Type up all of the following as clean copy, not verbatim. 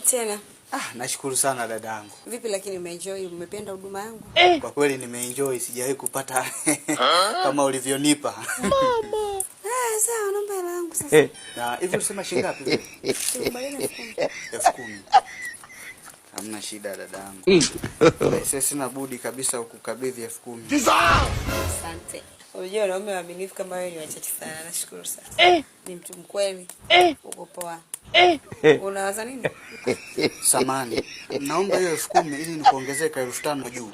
tena. Nashukuru sana dadangu. Vipi lakini umeenjoy, umependa huduma yangu? Kwa kweli nimeenjoy, sijawahi kupata kama ulivyonipa. Mama. Sawa, naomba hela yangu sasa. Na hivi unasema shilingi ngapi wewe? Tukubaliane 10,000. Hamna shida dadangu. Sasa sina budi kabisa kukukabidhi 10,000. Asante. Unajua wanaume waaminifu kama wewe ni wachache sana. Nashukuru sana. Ni mtu mkweli. Uko poa. Unawaza nini? Samani. Naomba hiyo 10,000 ili nikuongezee 5,000 juu.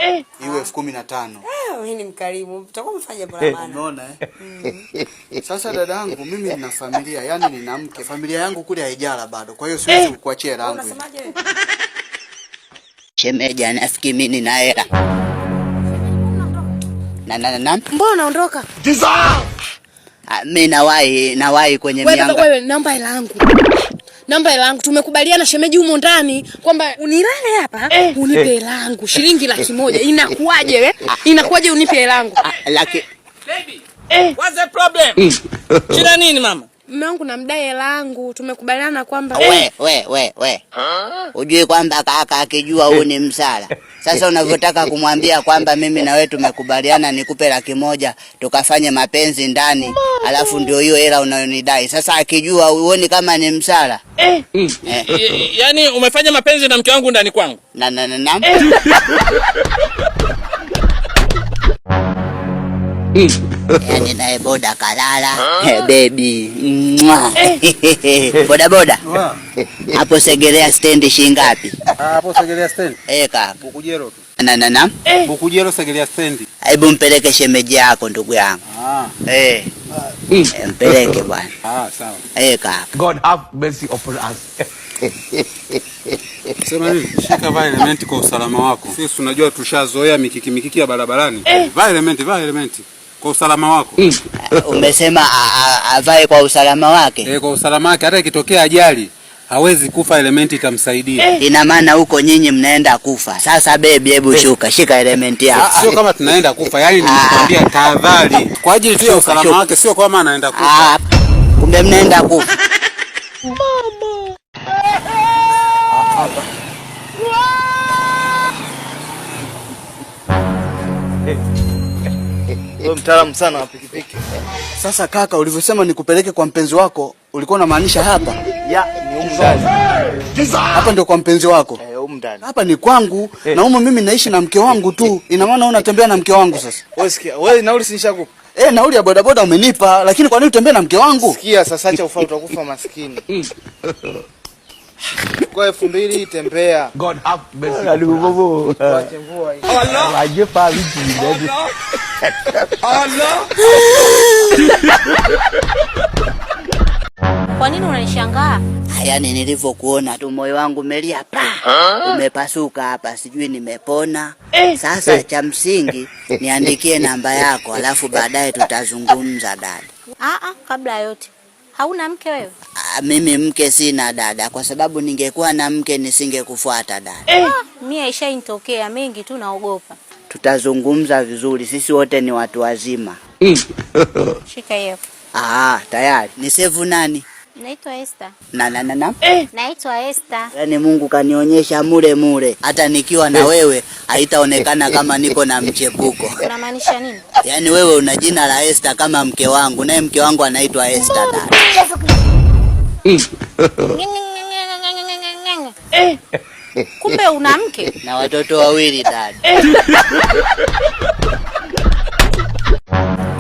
Iwe 15,000. Wewe ni mkarimu. Utakuwa umefanya bora maana. Unaona Sasa dadangu, mimi nina familia, yani nina mke. Familia yangu kule haijala bado. Kwa hiyo siwezi kukuachia hela yangu. Unasemaje wewe? Shemeji anafikiri mimi nina hela. Na. Mbona unaondoka? Mimi nawahi kwenye mianga. Wewe namba hela yangu. Namba hela yangu. Tumekubaliana shemeji humo ndani kwamba unilale hapa, unipe hela yangu shilingi 100,000. Inakuaje wewe? Inakuaje unipe hela yangu? Baby. What's the problem? Shida nini mama? Mume wangu namdai hela yangu. Tumekubaliana kwamba We. Ujue kwamba kaka akijua huu ni msala. Sasa unavyotaka kumwambia kwamba mimi na wewe tumekubaliana nikupe 100,000 tukafanye mapenzi ndani, alafu ndio hiyo hela unayonidai. Sasa akijua uone kama ni msala. Yaani umefanya mapenzi na mke wangu ndani kwangu? Na. Yani nae boda kalala. Baby. Boda. Hapo Segerea stand shilingi ngapi? Hapo Segerea stand? Kaka. Bukujero. Na. Bukujero Segerea stand. Hebu mpeleke shemeji yako ndugu yangu. Mpeleke bwana. Sawa. Kaka. God have mercy upon us. Sema nini? Shika vile element kwa usalama wako. Sisi tunajua tushazoea mikiki ya barabarani. Vile element kwa usalama wako. Umesema avae kwa usalama wake? Kwa usalama wake, hata ikitokea ajali hawezi kufa, element itamsaidia. Ina maana huko nyinyi mnaenda kufa. Sasa baby, hebu shuka, shika element yako. Sio kama tunaenda kufa, yani nimekwambia tahadhari. Kwa ajili tu ya usalama wake, sio kama anaenda kufa. Kumbe mnaenda kufa. Mama. Wewe mtaalamu sana wa pikipiki. Sasa kaka, ulivyosema nikupeleke kwa mpenzi wako, ulikuwa unamaanisha hapa? Ni huko ndani. Hapa ndio kwa mpenzi wako? Huko ndani. Hapa ni kwangu, na huko mimi naishi na mke wangu tu. Ina maana unatembea na mke wangu sasa? Wewe sikia, wewe nauli sinishakupa. Nauli ya bodaboda umenipa, lakini kwa nini utembea na mke wangu? Sikia, sasa acha ufanye, utakufa maskini. Kwa 2,000 tembea. God have mercy. Allah. Ajepa wiji ndio. Allah. Kwa nini unanishangaa? Yaani nilivyokuona tu moyo wangu umelia umepasuka hapa, sijui nimepona. Sasa cha msingi niandikie namba yako, alafu baadaye tutazungumza dada. Kabla yote. Hauna mke wewe? Mimi mke sina dada, kwa sababu ningekuwa na mke nisingekufuata dada. Mimi aishainitokea mengi tu, naogopa. Tutazungumza vizuri, sisi wote ni watu wazima. Shika hiyo. Tayari. Ni save nani? Naitwa Esther. Na. Naitwa Esther. Yaani Mungu kanionyesha mure. Hata nikiwa na wewe haitaonekana kama niko na mchepuko. Unamaanisha nini? Yaani wewe una jina la Esther kama mke wangu, naye mke wangu anaitwa Esther dada. Kumbe una mke na watoto 2 dada.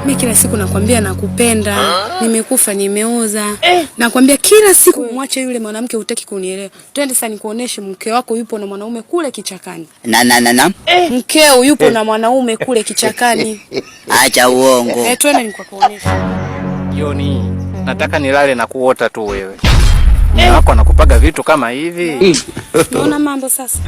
Mimi kila siku nakwambia nakupenda, nimekufa nimeoza. Nakwambia kila siku mwache yule mwanamke, hutaki kunielewa. Twende sasa nikuoneshe mke wako yupo na mwanaume kule kichakani. Na. Mkeo yupo na mwanaume kule kichakani. Acha uongo. Twende nikuoneshe. Yoni, nataka nilale na kuota tu wewe. Mume wako anakupaga vitu kama hivi. Unaona mambo sasa?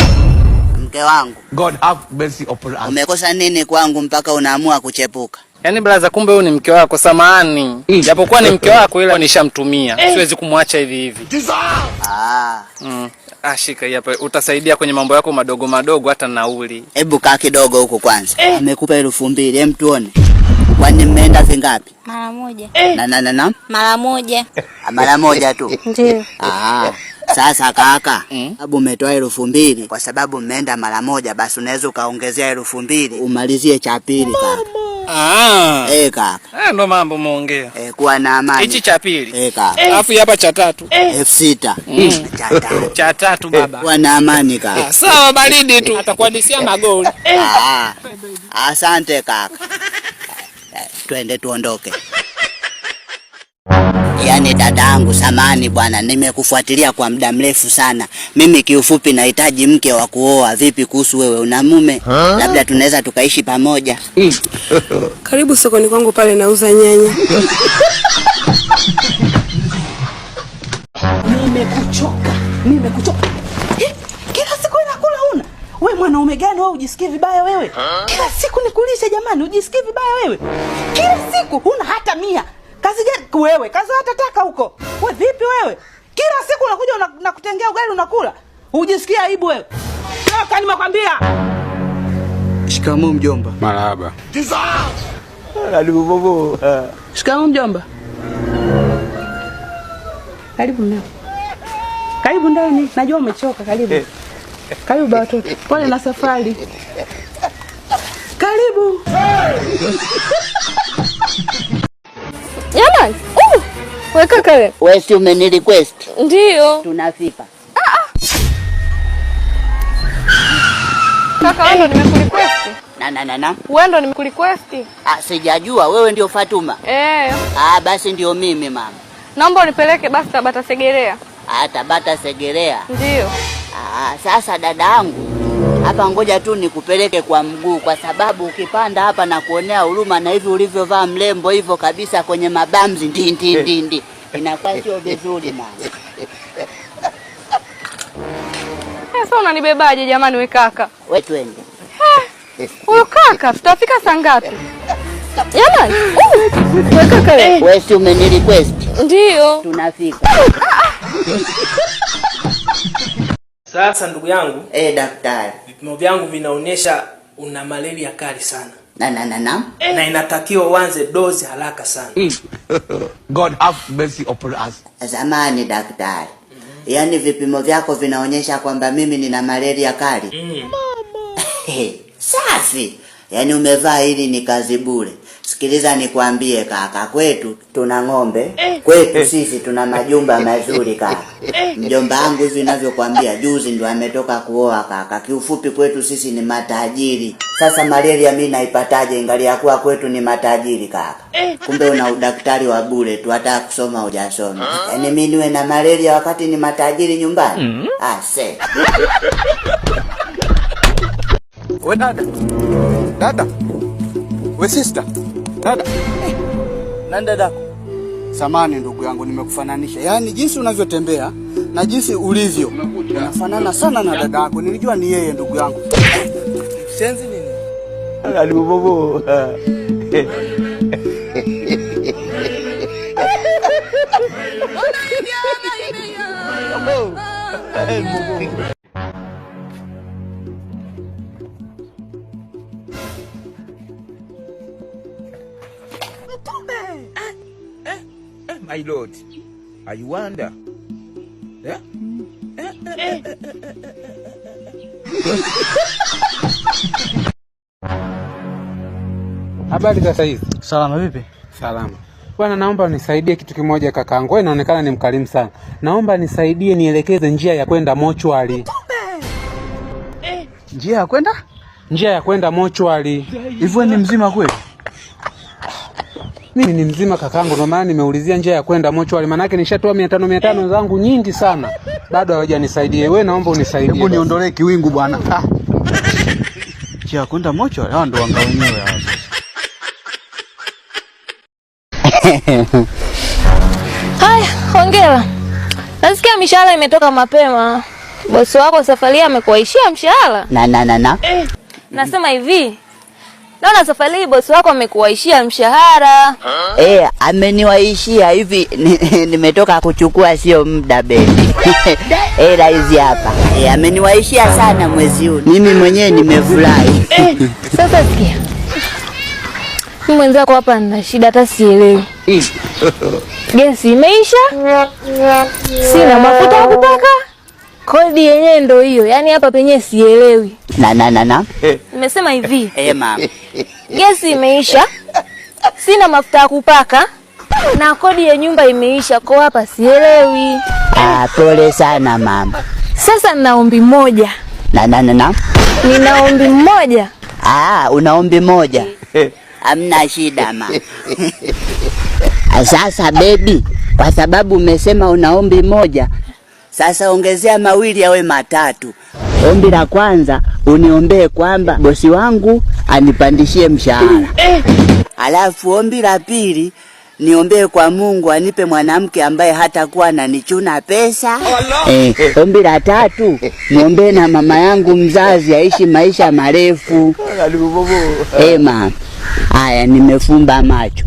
Mke wangu. God have mercy upon us. Umekosa nini kwangu mpaka unaamua kuchepuka? Yaani blaza, kumbe huyu ni mke wako. Samahani. Japokuwa ni mke wako, ila nishamtumia. Siwezi kumwacha hivi. Shika hii hapa. Utasaidia kwenye mambo yako madogo hata nauli. Hebu kaa kidogo huko kwanza. Amekupa 2,000, hem tuone. Kwani mmeenda vingapi? Mara moja. Na? Mara moja. Mara moja tu. Ndio. Sasa kaka, sababu umetoa 2,000 kwa sababu mmeenda mara moja, basi unaweza ukaongezea 2,000 umalizie cha pili kaka. Kaka. Ndo mambo muongea. Kuwa na amani. Hichi cha pili. Kaka. Alafu hapa cha tatu. 6,000. Cha tatu baba. Kuwa na amani kaka. Sawa baridi tu. Atakuhadisia magoli. Asante kaka. Twende tuondoke. Yaani dadangu samani bwana, nimekufuatilia kwa muda mrefu sana. Mimi kiufupi nahitaji mke wa kuoa. Vipi kuhusu wewe, una mume? Labda tunaweza tukaishi pamoja. Karibu sokoni kwangu pale nauza nyanya. Nimekuchoka. Kila siku inakula una. Wewe mwanaume gani wewe ujisikii vibaya wewe? Kila siku nikulisha jamani, ujisikii vibaya wewe? Kila siku huna hata 100. Kazi gani wewe? Kazi hata taka huko. Wewe vipi wewe? Kila siku unakuja nakutengea ugali unakula. Ujisikia aibu wewe? Toka nimekwambia. Shikamoo mjomba. Marahaba. Karibu bobo. Shikamoo mjomba. Karibu mnao. Karibu ndani. Najua umechoka. Karibu. Karibu baba watoto. Pole na safari. Karibu. Jamani. Weka kale. Wewe si umenirequest? Ndio. Tunafika. Kaka wewe ndo nimekurequest. Na. Wewe ndo nimekurequest. Sijajua wewe ndio Fatuma. Basi ndio mimi mama. Naomba unipeleke basi Tabata Segerea. Tabata Segerea. Ndio. Sasa dadangu, hapa ngoja tu nikupeleke kwa mguu, kwa sababu ukipanda hapa na kuonea huruma na hivi ulivyovaa mlembo hivyo kabisa kwenye mabamzi ndi. Inakuwa sio vizuri mama. Sasa unanibebaje jamani wewe kaka? Wewe twende. Huyo kaka tutafika saa ngapi? Jamani. Wewe kaka wewe. Wewe si umenirequest? Ndio. Tunafika. Sasa ndugu yangu, daktari, vipimo vyangu vinaonyesha una malaria kali sana. Na inatakiwa uanze dozi haraka sana. God have mercy upon us. Zamani daktari. Yaani vipimo vyako vinaonyesha kwamba mimi nina malaria kali. Safi. Yaani umevaa hili ni kazi bure. Sikiliza nikwambie kaka, kwetu tuna ng'ombe, kwetu sisi tuna majumba mazuri kaka. Mjomba wangu hivi ninavyokuambia juzi ndo ametoka kuoa kaka. Kiufupi kwetu sisi ni matajiri. Sasa malaria mimi naipataje ingali yakuwa kwetu ni matajiri kaka? Kumbe una udaktari wa bure tu, hata kusoma hujasoma. Yaani mimi niwe na malaria wakati ni matajiri nyumbani? We dada. We sister. Dada. Nani dadako? Samani ndugu yangu, nimekufananisha. Yaani jinsi unavyotembea na jinsi ulivyo unafanana sana na dada yako. Nilijua ni yeye ndugu yangu. Senzi nini? Karibu bobo. My lord, I wonder. Habari sasa hivi? Salama vipi? Salama. Bwana naomba nisaidie kitu kimoja kakaangu. Wewe inaonekana ni mkarimu sana. Naomba nisaidie nielekeze njia ya kwenda mochwari. Njia ya kwenda? Njia ya kwenda mochwari. Hivyo ni mzima kweli? Mimi ni mzima kakaangu, ndio maana nimeulizia njia ya kwenda mochwari. Maana yake nishatoa 500 zangu nyingi sana. Bado hawajanisaidia. Wewe naomba unisaidie. Hebu niondolee kiwingu bwana. Njia ya kwenda mochwari? Hao ndio wanga wenyewe hao. Haya, hongera. Nasikia mishahara imetoka mapema. Bosi wako safari amekuaishia mshahara? Na. Nasema hivi. Naona safari bosi wako amekuaishia mshahara. Ameniwaishia hivi nimetoka kuchukua sio muda bebi. Hizi hapa. Ameniwaishia sana mwezi huu. Mimi mwenyewe nimefurahi. Sasa sikia. Mimi mwenzako hapa nina shida hata sielewi. Gesi imeisha. Sina mafuta ya kupaka. Kodi yenyewe ndio hiyo. Yaani hapa penyewe sielewi. Na. Nimesema hivi. Mama. Gesi imeisha. Sina mafuta ya kupaka. Na kodi ya nyumba imeisha. Kwa hapa sielewi. Pole sana mama. Sasa nina ombi moja. Na. Nina ombi moja. Una ombi moja. Hamna shida mama. Sasa baby, kwa sababu umesema una ombi moja, sasa ongezea mawili yawe matatu. Ombi la kwanza uniombee kwamba bosi wangu anipandishie mshahara. Alafu ombi la pili niombee kwa Mungu anipe mwanamke ambaye hatakuwa ananichuna pesa. Ombi la tatu niombee na mama yangu mzazi aishi maisha marefu. Mama. Haya, nimefumba macho.